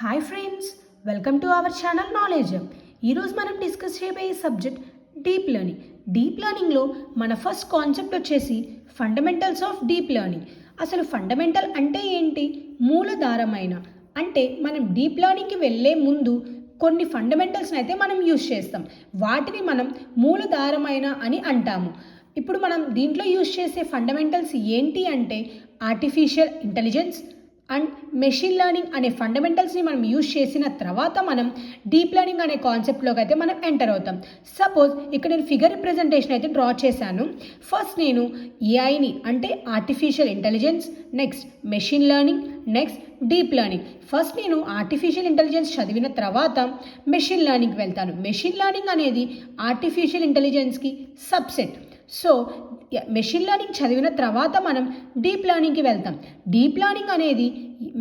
Hi friends, welcome to our channel knowledge hub. ఈరోజు మనం discuss చేయబోయే సబ్జెక్ట్ డీప్ లెర్నింగ్. డీప్ లెర్నింగ్లో మన first concept వచ్చేసి ఫండమెంటల్స్ ఆఫ్ డీప్ లెర్నింగ్. అసలు fundamental అంటే ఏంటి? మూలధారమైన అంటే మనం డీప్ లెర్నింగ్కి వెళ్ళే ముందు కొన్ని ఫండమెంటల్స్ని అయితే మనం యూజ్ చేస్తాం. వాటిని మనం మూలధారమైన అని అంటాము. ఇప్పుడు మనం దీంట్లో యూజ్ చేసే ఫండమెంటల్స్ ఏంటి అంటే artificial intelligence and machine learning అనే ఫండమెంటల్స్ని మనం యూజ్ చేసిన తర్వాత మనం డీప్ లెర్నింగ్ అనే కాన్సెప్ట్లోకి అయితే మనం ఎంటర్ అవుతాం. సపోజ్ ఇక్కడ నేను ఫిగర్ రిప్రజెంటేషన్ అయితే డ్రా చేశాను. ఫస్ట్ నేను ఏఐని అంటే artificial intelligence, next machine learning, next deep learning. First నేను ఆర్టిఫిషియల్ ఇంటెలిజెన్స్ చదివిన తర్వాత మెషిన్ లెర్నింగ్కి వెళ్తాను. మెషిన్ లెర్నింగ్ అనేది ఆర్టిఫిషియల్ ఇంటెలిజెన్స్కి సబ్సెట్. సో మెషిన్ లెర్నింగ్ చదివిన తర్వాత మనం డీప్ లెర్నింగ్కి వెళ్తాం. డీప్ లెర్నింగ్ అనేది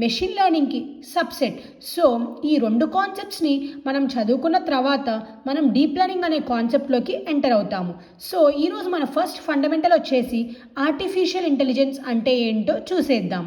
మెషిన్ లెర్నింగ్కి సబ్సెట్. సో ఈ రెండు కాన్సెప్ట్స్ని మనం చదువుకున్న తర్వాత మనం డీప్ లెర్నింగ్ అనే కాన్సెప్ట్లోకి ఎంటర్ అవుతాము. సో ఈరోజు మన ఫస్ట్ ఫండమెంటల్ వచ్చేసి ఆర్టిఫిషియల్ ఇంటెలిజెన్స్ అంటే ఏంటో చూసేద్దాం.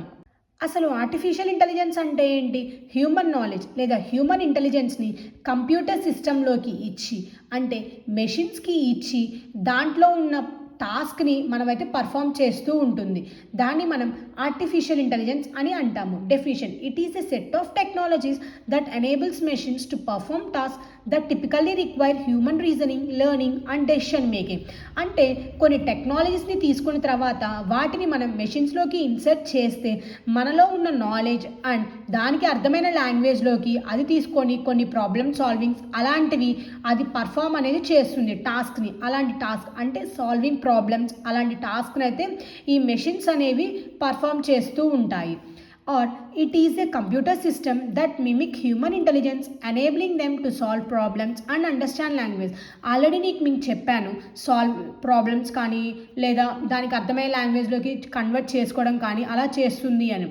అసలు ఆర్టిఫిషియల్ ఇంటెలిజెన్స్ అంటే ఏంటి? హ్యూమన్ నాలెడ్జ్ లేదా హ్యూమన్ ఇంటెలిజెన్స్ని కంప్యూటర్ సిస్టంలోకి ఇచ్చి అంటే మెషిన్స్కి ఇచ్చి దాంట్లో ఉన్న టాస్క్ని మనమైతే పర్ఫామ్ చేస్తూ ఉంటుంది. దాన్ని మనం ఆర్టిఫిషియల్ ఇంటెలిజెన్స్ అని అంటాము. Definition: it is a set of technologies that enables machines to perform task that typically require human reasoning, learning and decision making. అంటే కొన్ని టెక్నాలజీస్ని తీసుకున్న తర్వాత వాటిని మనం మెషిన్స్లోకి ఇన్సర్ట్ చేస్తే మనలో ఉన్న నాలెడ్జ్ అండ్ దానికి అర్థమైన లాంగ్వేజ్లోకి అది తీసుకొని కొన్ని ప్రాబ్లమ్ సాల్వింగ్స్ అలాంటివి అది పర్ఫామ్ అనేది చేస్తుంది టాస్క్ని. అలాంటి టాస్క్ అంటే సాల్వింగ్ ప్రాబ్లమ్స్ అలాంటి టాస్క్ని అయితే ఈ మెషిన్స్ అనేవి పర్ఫామ్ చేస్తూ ఉంటాయి. Or it is a computer system that mimic human intelligence, enabling them to solve problems and understand language. Already మీకు చెప్పాను, సాల్వ్ ప్రాబ్లమ్స్ కానీ లేదా దానికి అర్థమయ్యే లాంగ్వేజ్లోకి కన్వర్ట్ చేసుకోవడం కానీ అలా చేస్తుంది అని.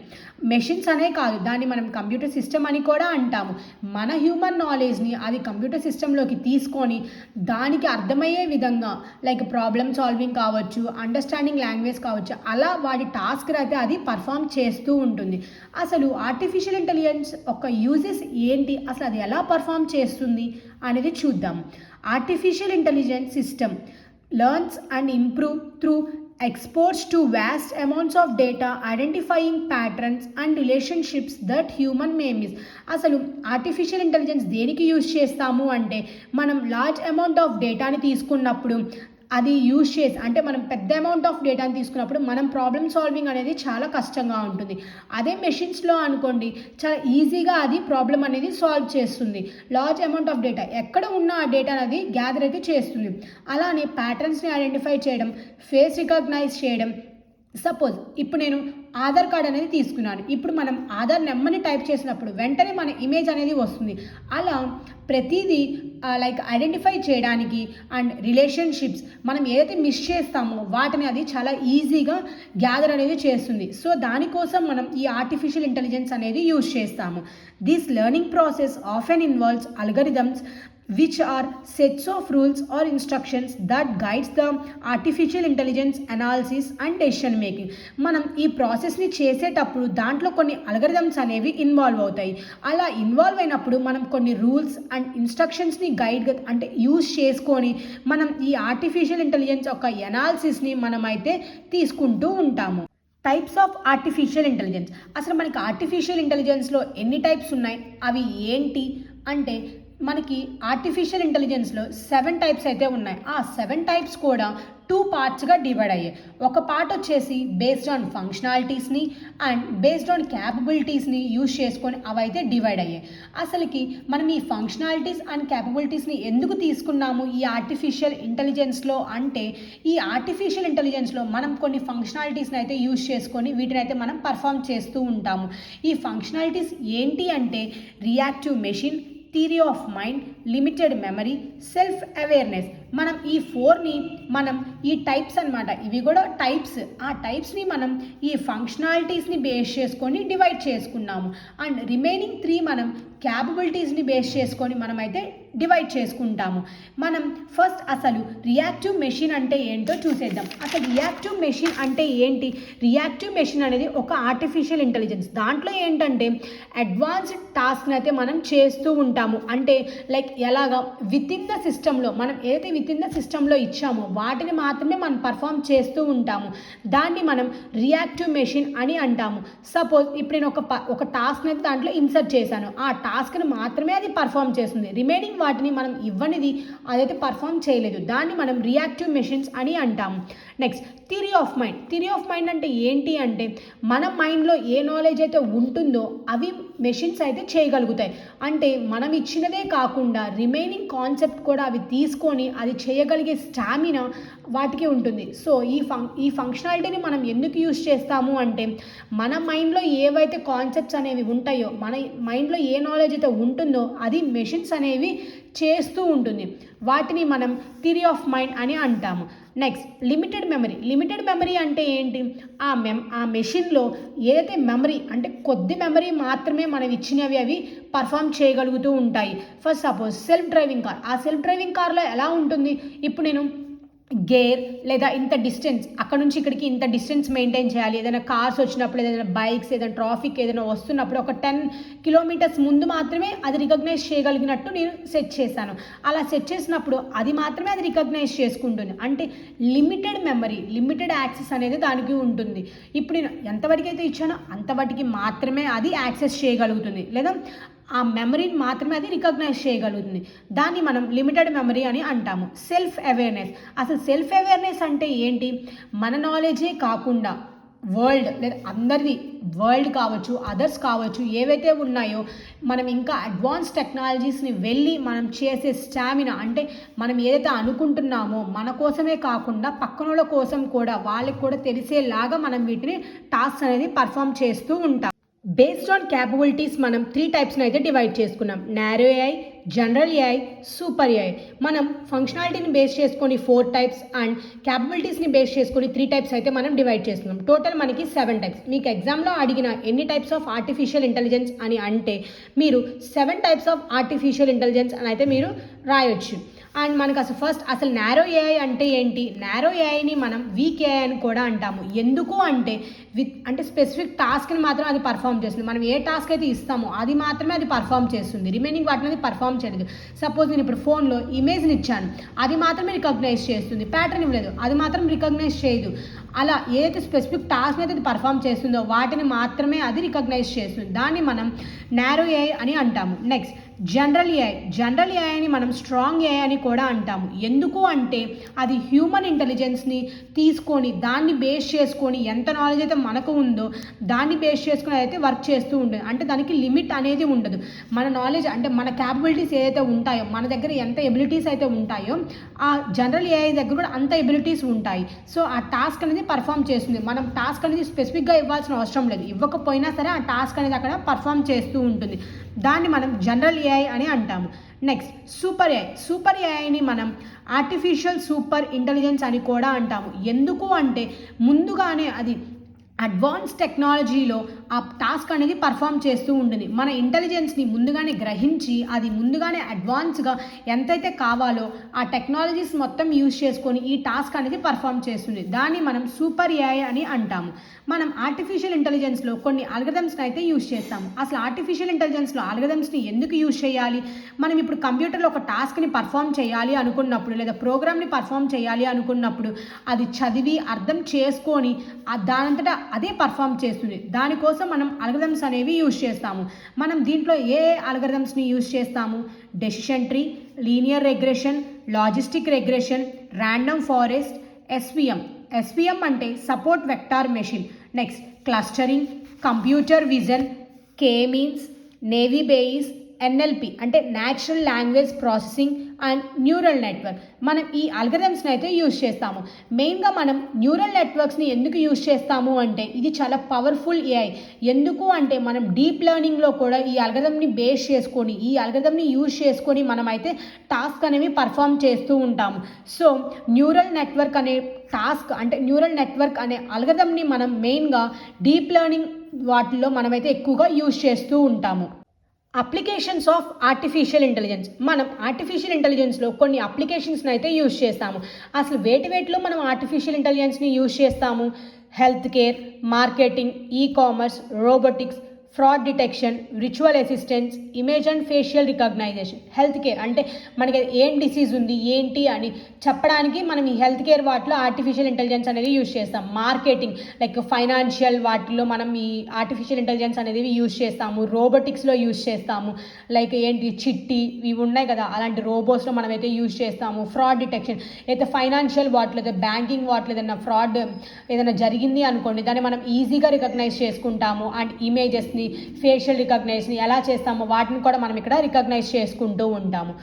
మెషిన్స్ అనే కాదు, దాన్ని మనం కంప్యూటర్ సిస్టమ్ అని కూడా అంటాము. మన హ్యూమన్ నాలెడ్జ్ని అది కంప్యూటర్ సిస్టంలోకి తీసుకొని దానికి అర్థమయ్యే విధంగా లైక్ ప్రాబ్లమ్ సాల్వింగ్ కావచ్చు, అండర్స్టాండింగ్ లాంగ్వేజ్ కావచ్చు, అలా వాటి టాస్క్ అయితే అది పర్ఫామ్ చేస్తూ ఉంటుంది. అసలు ఆర్టిఫిషియల్ ఇంటెలిజెన్స్ ఒక యూజెస్ ఏంటి, అసలు అది ఎలా పర్ఫామ్ చేస్తుంది అనేది చూద్దాం. Artificial intelligence system learns and improve through exposed to vast amounts of data, identifying patterns and relationships that human may miss. అసలు ఆర్టిఫిషియల్ ఇంటెలిజెన్స్ దేనికి యూజ్ చేస్తాము అంటే మనం లార్జ్ అమౌంట్ ఆఫ్ డేటాని తీసుకున్నప్పుడు అది యూజ్ చేసి అంటే మనం పెద్ద అమౌంట్ ఆఫ్ డేటాని తీసుకున్నప్పుడు మనం ప్రాబ్లమ్ సాల్వింగ్ అనేది చాలా కష్టంగా ఉంటుంది. అదే మెషిన్స్లో అనుకోండి చాలా ఈజీగా అది ప్రాబ్లం అనేది సాల్వ్ చేస్తుంది. లార్జ్ అమౌంట్ ఆఫ్ డేటా ఎక్కడ ఉన్న ఆ డేటా అనేది గ్యాదర్ అయితే చేస్తుంది. అలానే ప్యాటర్న్స్ని ఐడెంటిఫై చేయడం, ఫేస్ రికగ్నైజ్ చేయడం. సపోజ్ ఇప్పుడు నేను ఆధార్ కార్డ్ అనేది తీసుకున్నాను. ఇప్పుడు మనం ఆధార్ నెంబర్ని టైప్ చేసినప్పుడు వెంటనే మన ఇమేజ్ అనేది వస్తుంది. అలా ప్రతిదీ లైక్ ఐడెంటిఫై చేయడానికి అండ్ రిలేషన్షిప్స్ మనం ఏదైతే మిస్ చేస్తామో వాటిని అది చాలా ఈజీగా గ్యాదర్ అనేది చేస్తుంది. సో దానికోసం మనం ఈ ఆర్టిఫిషియల్ ఇంటెలిజెన్స్ అనేది యూజ్ చేస్తాము. This learning process often involves algorithms which are sets of rules or instructions that guides the artificial intelligence analysis and decision making. మనం ఈ ప్రాసెస్ని చేసేటప్పుడు దాంట్లో కొన్ని అల్గరిథమ్స్ అనేవి ఇన్వాల్వ్ అవుతాయి. అలా ఇన్వాల్వ్ అయినప్పుడు మనం కొన్ని రూల్స్ అండ్ ఇన్స్ట్రక్షన్స్ని గైడ్ అంటే యూజ్ చేసుకొని మనం ఈ ఆర్టిఫిషియల్ ఇంటెలిజెన్స్ యొక్క ఎనాలిసిస్ని మనమైతే తీసుకుంటూ ఉంటాము. Types of artificial intelligence. అసలు మనకి ఆర్టిఫిషియల్ ఇంటెలిజెన్స్లో ఎన్ని టైప్స్ ఉన్నాయి, అవి ఏంటి అంటే మనకి ఆర్టిఫిషియల్ ఇంటెలిజెన్స్లో 7 టైప్స్ అయితే ఉన్నాయి. ఆ 7 టైప్స్ కూడా 2 పార్ట్స్గా డివైడ్ అయ్యాయి. ఒక పార్ట్ వచ్చేసి బేస్డ్ ఆన్ ఫంక్షనాలిటీస్ని అండ్ బేస్డ్ ఆన్ క్యాపబిలిటీస్ని యూజ్ చేసుకొని అవైతే డివైడ్ అయ్యాయి. అసలుకి మనం ఈ ఫంక్షనాలిటీస్ అండ్ క్యాపబిలిటీస్ని ఎందుకు తీసుకున్నాము ఈ ఆర్టిఫిషియల్ ఇంటెలిజెన్స్లో అంటే ఈ ఆర్టిఫిషియల్ ఇంటెలిజెన్స్లో మనం కొన్ని ఫంక్షనాలిటీస్ని అయితే యూజ్ చేసుకొని వీటిని అయితే మనం పర్ఫామ్ చేస్తూ ఉంటాము. ఈ ఫంక్షనాలిటీస్ ఏంటి అంటే reactive machine, theory of mind, limited memory, self awareness. మనం ఈ 4ని మనం ఈ టైప్స్ అనమాట, ఇవి కూడా టైప్స్, ఆ టైప్స్ని మనం ఈ ఫంక్షనాలిటీస్ని బేస్ చేసుకొని డివైడ్ చేసుకున్నాము. అండ్ రిమైనింగ్ 3 మనం క్యాపబిలిటీస్ని బేస్ చేసుకొని మనమైతే డివైడ్ చేసుకుంటాము. మనం ఫస్ట్ అసలు రియాక్టివ్ మెషిన్ అంటే ఏంటో చూసేద్దాం. అసలు రియాక్టివ్ మెషిన్ అంటే ఏంటి? రియాక్టివ్ మెషిన్ అనేది ఒక ఆర్టిఫిషియల్ ఇంటెలిజెన్స్. దాంట్లో ఏంటంటే అడ్వాన్స్డ్ టాస్క్ని అయితే మనం చేస్తూ ఉంటాము. అంటే లైక్ ఎలాగా విత్ ఇన్ ద సిస్టంలో మనం ఏదైతే విత్ ఇన్ ద సిస్టంలో ఇచ్చామో వాటిని మాత్రమే మనం పర్ఫామ్ చేస్తూ ఉంటాము. దాన్ని మనం రియాక్టివ్ మెషిన్ అని అంటాము. సపోజ్ ఇప్పుడు నేను ఒక టాస్క్ అయితే దాంట్లో ఇన్సర్ట్ చేశాను, ఆ టాస్క్ని మాత్రమే అది పర్ఫామ్ చేస్తుంది. రిమైనింగ్ వాటిని మనం ఇవ్వనిది అదైతే పర్ఫామ్ చేయలేదు. దాన్ని మనం రియాక్టివ్ మెషిన్స్ అని అంటాము. Next theory of mind. Theory of mind అంటే ఏంటి అంటే మన మైండ్లో ఏ నాలెడ్జ్ అయితే ఉంటుందో అవి మెషిన్స్ అయితే చేయగలుగుతాయి. అంటే మనం ఇచ్చినదే కాకుండా రిమైనింగ్ కాన్సెప్ట్ కూడా అవి తీసుకొని అది చేయగలిగే స్టామినా వాటికి ఉంటుంది. సో ఈ ఫంక్షనాలిటీని మనం ఎందుకు యూజ్ చేస్తాము అంటే మన మైండ్లో ఏవైతే కాన్సెప్ట్స్ అనేవి ఉంటాయో, మన మైండ్లో ఏ నాలెడ్జ్ అయితే ఉంటుందో అది మెషిన్స్ అనేవి చేస్తూ ఉంటుంది. వాటిని మనం థియరీ ఆఫ్ మైండ్ అని అంటాము. Next limited memory. Limited memory అంటే ఏంటి? ఆ మెషిన్లో ఏదైతే మెమరీ అంటే కొద్ది మెమరీ మాత్రమే మనం ఇచ్చినవి అవి పర్ఫామ్ చేయగలుగుతూ ఉంటాయి. First suppose self driving car. ఆ సెల్ఫ్ డ్రైవింగ్ కార్లో ఎలా ఉంటుంది? ఇప్పుడు నేను గేర్ లేదా ఇంత డిస్టెన్స్ అక్కడ నుంచి ఇక్కడికి ఇంత డిస్టెన్స్ మెయింటైన్ చేయాలి, ఏదైనా కార్స్ వచ్చినప్పుడు, ఏదైనా బైక్స్, ఏదైనా ట్రాఫిక్ ఏదైనా వస్తున్నప్పుడు ఒక 10 కిలోమీటర్స్ ముందు మాత్రమే అది రికగ్నైజ్ చేయగలిగినట్టు నేను సెట్ చేశాను. అలా సెట్ చేసినప్పుడు అది మాత్రమే అది రికగ్నైజ్ చేసుకుంటుంది. అంటే లిమిటెడ్ మెమరీ, లిమిటెడ్ యాక్సెస్ అనేది దానికి ఉంటుంది. ఇప్పుడు నేను ఎంతవరకు అయితే ఇచ్చానో అంతవరకు మాత్రమే అది యాక్సెస్ చేయగలుగుతుంది, లేదా ఆ మెమరీని మాత్రమే అది రికగ్నైజ్ చేయగలుగుతుంది. దాన్ని మనం లిమిటెడ్ మెమరీ అని అంటాము. Self awareness. అసలు సెల్ఫ్ అవేర్నెస్ అంటే ఏంటి? మన నాలెడ్జే కాకుండా వరల్డ్ లేదా అందరిది, వరల్డ్ కావచ్చు, అదర్స్ కావచ్చు, ఏవైతే ఉన్నాయో మనం ఇంకా అడ్వాన్స్ టెక్నాలజీస్ని వెళ్ళి మనం చేసే స్టామినా, అంటే మనం ఏదైతే అనుకుంటున్నామో మన కోసమే కాకుండా పక్కనోళ్ళ కోసం కూడా వాళ్ళకి కూడా తెలిసేలాగా మనం వీటిని టాస్క్ అనేది పర్ఫామ్ చేస్తూ ఉంటాం. బేస్డ్ ఆన్ క్యాపబిలిటీస్ మనం 3 టైప్స్ని అయితే డివైడ్ చేసుకున్నాం. Narrow AI, general AI, super AI. మనం ఫంక్షనాలిటీని బేస్ చేసుకొని 4 టైప్స్ అండ్ క్యాపబిలిటీస్ని బేస్ చేసుకొని 3 టైప్స్ అయితే మనం డివైడ్ చేసుకున్నాం. టోటల్ మనకి 7 టైప్స్. మీకు ఎగ్జామ్లో అడిగిన ఎన్ని టైప్స్ ఆఫ్ ఆర్టిఫిషియల్ ఇంటెలిజెన్స్ అని అంటే మీరు 7 టైప్స్ ఆఫ్ ఆర్టిఫిషియల్ ఇంటెలిజెన్స్ అని అయితే మీరు రాయొచ్చు. అండ్ మనకు అసలు నారో ఏఐ అంటే ఏంటి? నారో ఏఐని మనం వీక్ ఏఐ అని కూడా అంటాము. ఎందుకు అంటే అంటే స్పెసిఫిక్ టాస్క్ని మాత్రం అది పర్ఫామ్ చేస్తుంది. మనం ఏ టాస్క్ అయితే ఇస్తామో అది మాత్రమే అది పర్ఫామ్ చేస్తుంది, రిమైనింగ్ వాటిని అది పర్ఫామ్ చేయలేదు. సపోజ్ నేను ఇప్పుడు ఫోన్లో ఇమేజ్ని ఇచ్చాను, అది మాత్రమే రికగ్నైజ్ చేస్తుంది. ప్యాటర్న్ ఇవ్వలేదు, అది మాత్రం రికగ్నైజ్ చేయదు. అలా ఏదైతే స్పెసిఫిక్ టాస్క్ అయితే అది పర్ఫామ్ చేస్తుందో వాటిని మాత్రమే అది రికగ్నైజ్ చేస్తుంది. దాన్ని మనం నారో ఏఐ అని అంటాము. Next general AI. జనరల్ ఏఐని మనం స్ట్రాంగ్ ఏఐ అని కూడా అంటాము. ఎందుకు అంటే అది హ్యూమన్ ఇంటెలిజెన్స్ని తీసుకొని దాన్ని బేస్ చేసుకొని ఎంత నాలెడ్జ్ అయితే మనకు ఉందో దాన్ని బేస్ చేసుకొని అయితే వర్క్ చేస్తూ ఉంటుంది. అంటే దానికి లిమిట్ అనేది ఉండదు. మన నాలెడ్జ్ అంటే మన క్యాపబిలిటీస్ ఏదైతే ఉంటాయో, మన దగ్గర ఎంత ఎబిలిటీస్ అయితే ఉంటాయో ఆ జనరల్ ఏఐ దగ్గర కూడా అంత ఎబిలిటీస్ ఉంటాయి. సో ఆ టాస్క్ అనేది పర్ఫామ్ చేస్తుంది. మనం టాస్క్ అనేది స్పెసిఫిక్గా ఇవ్వాల్సిన అవసరం లేదు, ఇవ్వకపోయినా సరే ఆ టాస్క్ అనేది అక్కడ పర్ఫామ్ చేస్తూ ఉంటుంది. దాన్ని మనం జనరల్ ఏఐ అని అంటాము. Next super AI. సూపర్ ఏఐని మనం ఆర్టిఫిషియల్ సూపర్ ఇంటెలిజెన్స్ అని కూడా అంటాము. ఎందుకు అంటే ముందుగానే అది అడ్వాన్స్ టెక్నాలజీలో ఆ టాస్క్ అనేది పర్ఫామ్ చేస్తూ ఉంటుంది. మన ఇంటెలిజెన్స్ని ముందుగానే గ్రహించి అది ముందుగానే అడ్వాన్స్గా ఎంతైతే కావాలో ఆ టెక్నాలజీస్ మొత్తం యూజ్ చేసుకొని ఈ టాస్క్ అనేది పర్ఫామ్ చేస్తుంది. దాన్ని మనం సూపర్ ఏఐ అని అంటాము. మనం ఆర్టిఫిషియల్ ఇంటెలిజెన్స్లో కొన్ని అల్గరిథమ్స్ని అయితే యూజ్ చేస్తాము. అసలు ఆర్టిఫిషియల్ ఇంటెలిజెన్స్లో అల్గరిథమ్స్ని ఎందుకు యూజ్ చేయాలి? మనం ఇప్పుడు కంప్యూటర్లో ఒక టాస్క్ని పర్ఫామ్ చేయాలి అనుకున్నప్పుడు లేదా ప్రోగ్రామ్ని పర్ఫామ్ చేయాలి అనుకున్నప్పుడు అది చదివి అర్థం చేసుకొని దానంతటా అదే పర్ఫామ్ చేస్తుంది. దానికోసం మనం అల్గరిథమ్స్ అనేవి యూజ్ చేస్తాము. మనం దీంట్లో ఏ అల్గరిథమ్స్ని యూజ్ చేస్తాము? Decision tree, linear regression, logistic regression, random forest, SVM. SVM అంటే support vector machine. Next clustering, computer vision, K means, naive Bayes, NLP అంటే natural language processing and neural network. మనం ఈ అల్గరిథమ్స్ని అయితే యూజ్ చేస్తాము. మెయిన్గా మనం న్యూరల్ నెట్వర్క్స్ని ఎందుకు యూజ్ చేస్తాము అంటే ఇది చాలా పవర్ఫుల్ ఏఐ. ఎందుకు అంటే మనం డీప్ లెర్నింగ్లో కూడా ఈ అల్గరిథమ్ని బేస్ చేసుకొని ఈ అల్గరిథమ్ని యూజ్ చేసుకొని మనమైతే టాస్క్ అనేవి పర్ఫామ్ చేస్తూ ఉంటాము. సో న్యూరల్ నెట్వర్క్ అనే టాస్క్ అంటే న్యూరల్ నెట్వర్క్ అనే అల్గరిథమ్ని మనం మెయిన్గా డీప్ లెర్నింగ్ వాటిల్లో మనమైతే ఎక్కువగా యూజ్ చేస్తూ ఉంటాము. Applications of artificial intelligence. మనం ఆర్టిఫిషియల్ ఇంటెలిజెన్స్లో కొన్ని అప్లికేషన్స్ని అయితే యూజ్ చేస్తాము. అసలు వేటిలో మనం ఆర్టిఫిషియల్ ఇంటెలిజెన్స్ని యూజ్ చేస్తాము? Health care, marketing, e-commerce, robotics, fraud detection, virtual assistants, image and facial recognition. Health care అంటే మనకి ఏం డిసీజ్ ఉంది ఏంటి అని చెప్పడానికి మనం ఈ హెల్త్ కేర్ వాటిలో ఆర్టిఫిషియల్ ఇంటెలిజెన్స్ అనేది యూజ్ చేస్తాం. మార్కెటింగ్ లైక్ ఫైనాన్షియల్ వాటిలో మనం ఈ ఆర్టిఫిషియల్ ఇంటెలిజెన్స్ అనేది యూజ్ చేస్తాము. రోబోటిక్స్లో యూజ్ చేస్తాము. లైక్ ఏంటి చిట్టి ఇవి ఉన్నాయి కదా, అలాంటి రోబోట్స్లో మనం అయితే యూజ్ చేస్తాము. ఫ్రాడ్ డిటెక్షన్ అయితే ఫైనాన్షియల్ వాటిలో అయితే బ్యాంకింగ్ వాటిలో ఏదైనా ఫ్రాడ్ ఏదైనా జరిగింది అనుకోండి, దాన్ని మనం ఈజీగా రికగ్నైజ్ చేసుకుంటాము. అండ్ ఇమేజెస్ని ఫేషియల్ రికగ్నైజ్ని ఎలా చేస్తామో వాటిని కూడా మనం ఇక్కడ రికగ్నైజ్ చేసుకుంటూ ఉంటాము.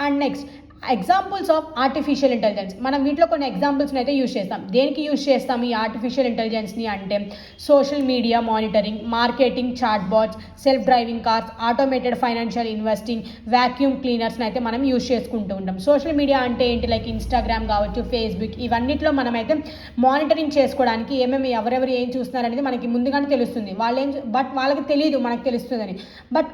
And next examples of artificial intelligence. మనం వీటిలో కొన్ని ఎగ్జాంపుల్స్ని అయితే యూజ్ చేస్తాం. దేనికి యూజ్ చేస్తాం ఈ ఆర్టిఫిషియల్ ఇంటెలిజెన్స్ని అంటే social media monitoring, marketing, chat bots, self driving cars, automated financial investing, vacuum క్లీనర్స్ని అయితే మనం యూజ్ చేసుకుంటూ ఉంటాం. సోషల్ మీడియా అంటే ఏంటి? లైక్ ఇన్స్టాగ్రామ్ కావచ్చు, ఫేస్బుక్, ఇవన్నిట్లో మనమైతే మానిటరింగ్ చేసుకోవడానికి ఏమేమి ఎవరెవరు ఏం చూస్తున్నారనేది మనకి ముందుగానే తెలుస్తుంది. బట్ వాళ్ళకి తెలియదు మనకు తెలుస్తుందని.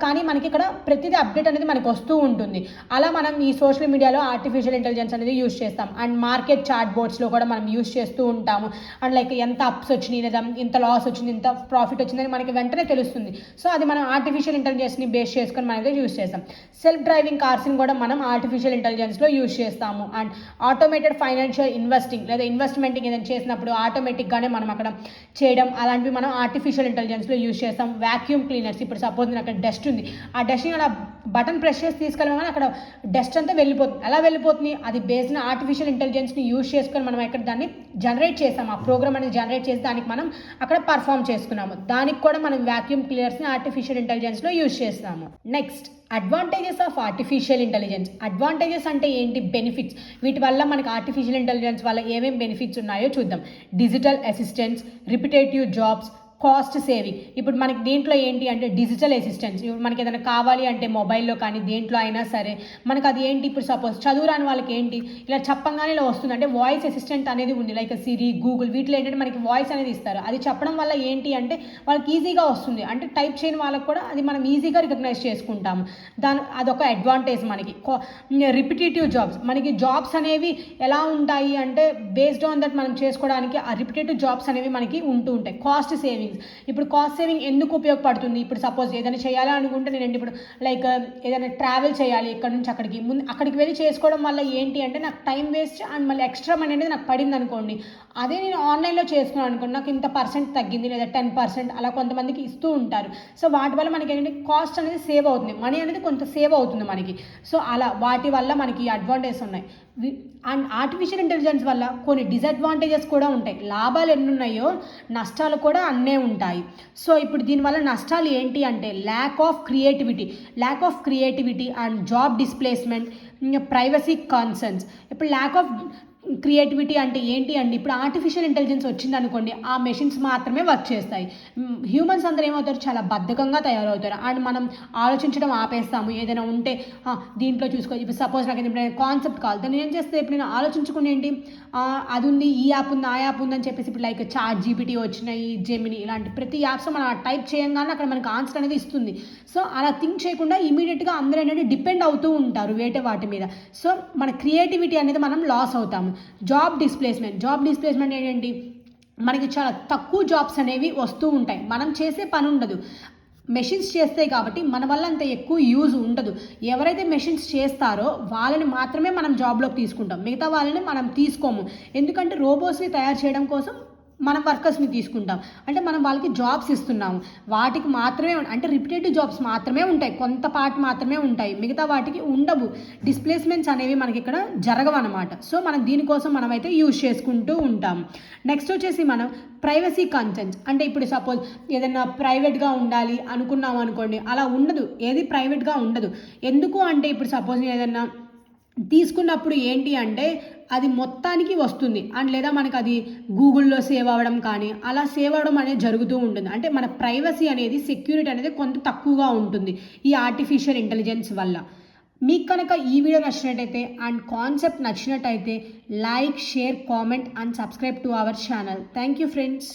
కానీ మనకి ఇక్కడ ప్రతిదీ అప్డేట్ అనేది మనకు వస్తూ ఉంటుంది. అలా మనం ఈ సోషల్ మీడియాలో ఆర్టిఫిషియల్ ఇంటెలిజెన్స్ అనేది యూజ్ చేస్తాం. అండ్ మార్కెట్ చాట్ బోర్డ్స్లో కూడా మనం యూజ్ చేస్తూ ఉంటాము. అండ్ లైక్ ఎంత అప్స్ వచ్చినాయి లేదా ఇంత లాస్ వచ్చింది, ఇంత ప్రాఫిట్ వచ్చిందని మనకి వెంటనే తెలుస్తుంది. సో అది మనం ఆర్టిఫిషియల్ ఇంటెలిజెన్స్ని బేస్ చేసుకొని మనం అయితే యూజ్ చేస్తాం. సెల్ఫ్ డ్రైవింగ్ కార్స్ని కూడా మనం ఆర్టిఫిషియల్ ఇంటెలిజెన్స్లో యూజ్ చేస్తాము. అండ్ ఆటోమేటెడ్ ఫైనాన్షియల్ ఇన్వెస్టింగ్ లేదా ఇన్వెస్ట్మెంటింగ్ ఏదైనా చేసినప్పుడు ఆటోమేటిక్గానే మనం అక్కడ చేయడం, అలాంటివి మనం ఆర్టిఫిషియల్ ఇంటెలిజెన్స్లో యూజ్ చేస్తాం. వ్యాక్యూమ్ క్లీనర్స్, ఇప్పుడు సపోజ్ నేను అక్కడ డస్ట్ ఉంది, ఆ డస్ట్ని అలా బటన్ ప్రెస్ చేసి తీసుకెళ్ళగానే అక్కడ డస్ట్ అంతా వెళ్ళిపోతుంది. ఎలా వెళ్ళిపోతుంది? అది బేస్డ్ ఆర్టిఫిషియల్ ఇంటెలిజెన్స్ని యూజ్ చేసుకొని మనం ఇక్కడ దాన్ని జనరేట్ చేస్తాం. ఆ ప్రోగ్రామ్ అనేది జనరేట్ చేసి దానికి మనం అక్కడ పర్ఫామ్ చేసుకున్నాము. దానికి కూడా మనం వ్యాక్యూమ్ క్లీనర్స్ని ఆర్టిఫిషియల్ ఇంటెలిజెన్స్లో యూజ్ చేస్తాము. Next advantages of artificial intelligence. Advantages అంటే ఏంటి? బెనిఫిట్స్. వీటి వల్ల మనకి ఆర్టిఫిషియల్ ఇంటెలిజెన్స్ వల్ల ఏమేమి బెనిఫిట్స్ ఉన్నాయో చూద్దాం. Digital assistants, repetitive jobs, cost saving. ఇప్పుడు మనకి దీంట్లో ఏంటి అంటే డిజిటల్ అసిస్టెన్స్. ఇప్పుడు మనకి ఏదైనా కావాలి అంటే మొబైల్లో కానీ దేంట్లో అయినా సరే మనకు అది ఏంటి, ఇప్పుడు సపోజ్ చదువు రాని వాళ్ళకి ఏంటి ఇలా చెప్పంగానే ఇలా వస్తుంది అంటే వాయిస్ అసిస్టెంట్ అనేది ఉంది. లైక్ సిరి, గూగుల్ వీటిలో ఏంటంటే మనకి వాయిస్ అనేది ఇస్తారు. అది చెప్పడం వల్ల ఏంటి అంటే వాళ్ళకి ఈజీగా వస్తుంది. అంటే టైప్ చేయని వాళ్ళకి కూడా అది మనం ఈజీగా రికగ్నైజ్ చేసుకుంటాము. అదొక అడ్వాంటేజ్ మనకి. Repetitive jobs. మనకి జాబ్స్ అనేవి ఎలా ఉంటాయి అంటే బేస్డ్ ఆన్ దట్ మనం చేసుకోవడానికి ఆ రిపిటేటివ్ జాబ్స్ అనేవి మనకి ఉంటూ ఉంటాయి. Cost saving. ఇప్పుడు కాస్ట్ సేవింగ్ ఎందుకు ఉపయోగపడుతుంది? ఇప్పుడు సపోజ్ ఏదైనా చేయాలి అనుకుంటే నేను ఇప్పుడు లైక్ ఏదైనా ట్రావెల్ చేయాలి ఇక్కడ నుంచి అక్కడికి వెళ్ళి చేసుకోవడం వల్ల ఏంటి అంటే నాకు టైం వేస్ట్ అండ్ మళ్ళీ ఎక్స్ట్రా మనీ అనేది నాకు పడింది అనుకోండి. అదే నేను ఆన్లైన్లో చేసుకున్నాను అనుకోండి, నాకు ఇంత పర్సెంట్ తగ్గింది లేదా 10% అలా కొంతమందికి ఇస్తూ ఉంటారు. సో వాటి వల్ల మనకి ఏంటంటే కాస్ట్ అనేది సేవ్ అవుతుంది, మనీ అనేది కొంత సేవ్ అవుతుంది మనకి. సో అలా వాటి వల్ల మనకి అడ్వాంటేజెస్ ఉన్నాయి. అండ్ ఆర్టిఫిషియల్ ఇంటెలిజెన్స్ వల్ల కొన్ని డిసడ్వాంటేజెస్ కూడా ఉంటాయి. లాభాలు ఎన్ని ఉన్నాయో నష్టాలు కూడా అన్నే ఉంటాయి. సో ఇప్పుడు దీనివల్ల నష్టాలు ఏంటి అంటే lack of creativity and job displacement, privacy concerns. ఇప్పుడు ల్యాక్ ఆఫ్ క్రియేటివిటీ అంటే ఏంటి అండి? ఇప్పుడు ఆర్టిఫిషియల్ ఇంటెలిజెన్స్ వచ్చింది అనుకోండి, ఆ మెషిన్స్ మాత్రమే వర్క్ చేస్తాయి. హ్యూమన్స్ అందరూ ఏమవుతారు? చాలా బద్ధకంగా తయారవుతారు. అండ్ మనం ఆలోచించడం ఆపేస్తాము. ఏదైనా ఉంటే దీంట్లో చూసుకో. ఇప్పుడు సపోజ్ నాకు ఎప్పుడైనా కాన్సెప్ట్ కావాలి, దాన్ని ఏం చేస్తే ఇప్పుడు నేను ఆలోచించుకుని ఏంటి అది ఉంది, ఈ యాప్ ఉంది, ఆ యాప్ ఉందని చెప్పేసి ఇప్పుడు లైక్ చాట్ జీపీటీ వచ్చినాయి, జెమిని, ఇలాంటి ప్రతి యాప్స్ మనం టైప్ చేయంగానే అక్కడ మనకి ఆన్సర్ అనేది ఇస్తుంది. సో అలా థింక్ చేయకుండా ఇమీడియట్గా అందరూ అనేది డిపెండ్ అవుతూ ఉంటారు వేరే వాటి మీద. సో మన క్రియేటివిటీ అనేది మనం లాస్ అవుతాము. జాబ్ డిస్ప్లేస్మెంట్ ఏంటంటే మనకి చాలా తక్కువ జాబ్స్ అనేవి వస్తూ ఉంటాయి. మనం చేసే పని ఉండదు, మెషిన్స్ చేస్తాయి కాబట్టి మన వల్ల అంత ఎక్కువ యూజ్ ఉండదు. ఎవరైతే మెషిన్స్ చేస్తారో వాళ్ళని మాత్రమే మనం జాబ్లోకి తీసుకుంటాం, మిగతా వాళ్ళని మనం తీసుకోము. ఎందుకంటే రోబోట్స్ని తయారు చేయడం కోసం మనం వర్కర్స్ని తీసుకుంటాం, అంటే మనం వాళ్ళకి జాబ్స్ ఇస్తున్నాము. వాటికి మాత్రమే అంటే రిపిటేటివ్ జాబ్స్ మాత్రమే ఉంటాయి, కొంత పార్ట్ మాత్రమే ఉంటాయి, మిగతా వాటికి ఉండవు. డిస్ప్లేస్మెంట్స్ అనేవి మనకి ఇక్కడ జరగవు అనమాట. సో మనం దీనికోసం మనమైతే యూజ్ చేసుకుంటూ ఉంటాం. నెక్స్ట్ వచ్చేసి మనం ప్రైవసీ కన్సర్న్స్, అంటే ఇప్పుడు సపోజ్ ఏదైనా ప్రైవేట్గా ఉండాలి అనుకున్నాం అనుకోండి, అలా ఉండదు, ఏది ప్రైవేట్గా ఉండదు. ఎందుకు అంటే ఇప్పుడు సపోజ్ ఏదైనా తీసుకున్నప్పుడు ఏంటి అంటే అది మొత్తానికి వస్తుంది, అండ్ లేదా మనకు అది గూగుల్లో సేవ్ అవ్వడం కానీ అలా సేవ్ అవ్వడం అనేది జరుగుతూ ఉంటుంది. అంటే మన ప్రైవసీ అనేది, సెక్యూరిటీ అనేది కొంత తక్కువగా ఉంటుంది ఈ ఆర్టిఫిషియల్ ఇంటెలిజెన్స్ వల్ల. మీకు కనుక ఈ వీడియో నచ్చినట్టయితే అండ్ కాన్సెప్ట్ నచ్చినట్టయితే like, share, comment and subscribe to our channel. Thank you friends.